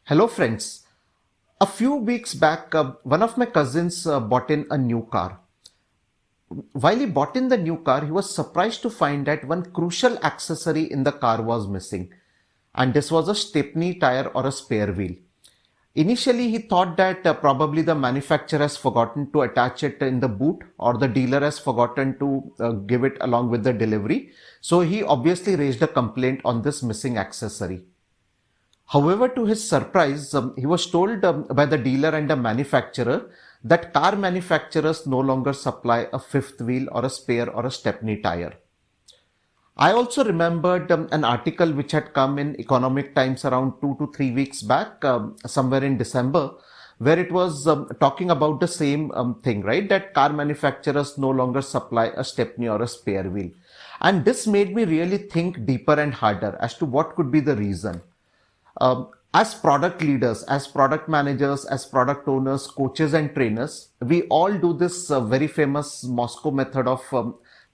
Hello friends. A few weeks back, one of my cousins bought in a new car. While he bought in the new car, he was surprised to find that one crucial accessory in the car was missing. And this was a stepney tire or a spare wheel. Initially, he thought that probably the manufacturer has forgotten to attach it in the boot or the dealer has forgotten to give it along with the delivery. So he obviously raised a complaint on this missing accessory. However, to his surprise, he was told by the dealer and the manufacturer that car manufacturers no longer supply a fifth wheel or a spare or a stepney tire. I also remembered an article which had come in Economic Times around 2 to 3 weeks back, somewhere in December, where it was talking about the same thing, right? That car manufacturers no longer supply a stepney or a spare wheel. And this made me really think deeper and harder as to what could be the reason. As product leaders, as product managers, as product owners, coaches and trainers, we all do this very famous Moscow method of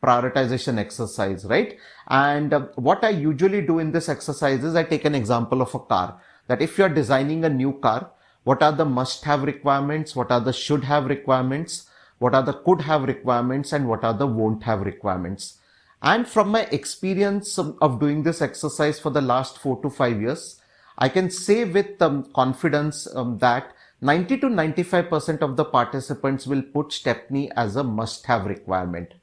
prioritization exercise, right? And what I usually do in this exercise is I take an example of a car. That if you're designing a new car, what are the must-have requirements? What are the should-have requirements? What are the could-have requirements? And what are the won't-have requirements? And from my experience of doing this exercise for the last 4 to 5 years, I can say with confidence that 90 to 95% of the participants will put stepney as a must-have requirement.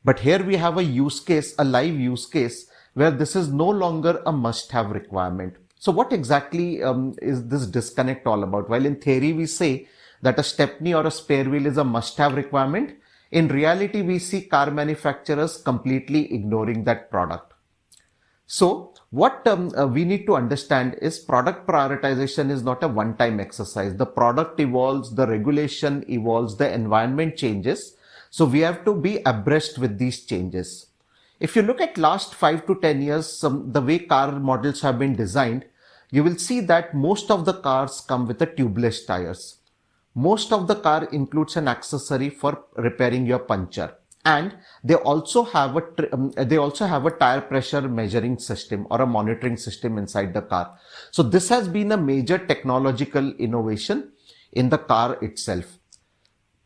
But here we have a use case, a live use case, where this is no longer a must-have requirement. So what exactly is this disconnect all about? While in theory we say that a stepney or a spare wheel is a must-have requirement, in reality we see car manufacturers completely ignoring that product. So what we need to understand is product prioritization is not a one-time exercise. The product evolves, the regulation evolves, the environment changes. So we have to be abreast with these changes. If you look at last 5 to 10 years, the way car models have been designed, you will see that most of the cars come with a tubeless tires. Most of the car includes an accessory for repairing your puncture. And they also have a tire pressure measuring system or a monitoring system inside the car. So this has been a major technological innovation in the car itself.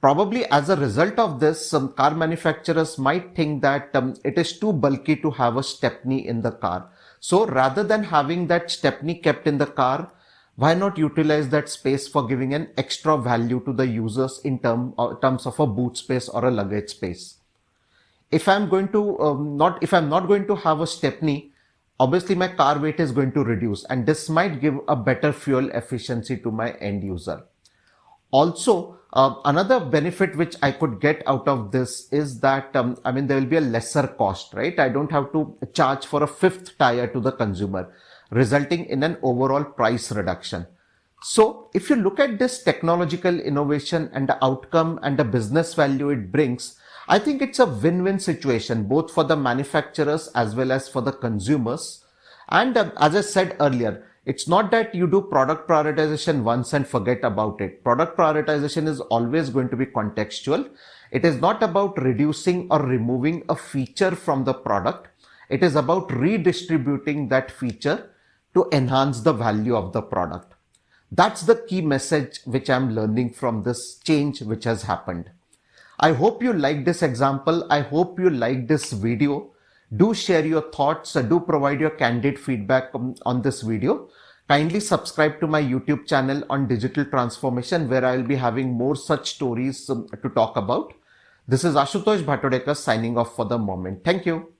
Probably as a result of this, some car manufacturers might think that it is too bulky to have a stepney in the car. So rather than having that stepney kept in the car, why not utilize that space for giving an extra value to the users in terms of a boot space or a luggage space? If I'm going to if I'm not going to have a stepney, obviously my car weight is going to reduce, and this might give a better fuel efficiency to my end user. Also, another benefit which I could get out of this is that, there will be a lesser cost, right? I don't have to charge for a fifth tire to the consumer, resulting in an overall price reduction. So if you look at this technological innovation and the outcome and the business value it brings, I think it's a win-win situation, both for the manufacturers as well as for the consumers. And as I said earlier, it's not that you do product prioritization once and forget about it. Product prioritization is always going to be contextual. It is not about reducing or removing a feature from the product. It is about redistributing that feature to enhance the value of the product. That's the key message which I'm learning from this change which has happened. I hope you like this example. I hope you like this video. Do share your thoughts. Do provide your candid feedback on this video. Kindly subscribe to my YouTube channel on digital transformation, where I will be having more such stories to talk about. This is Ashutosh Bhatodekar signing off for the moment. Thank you.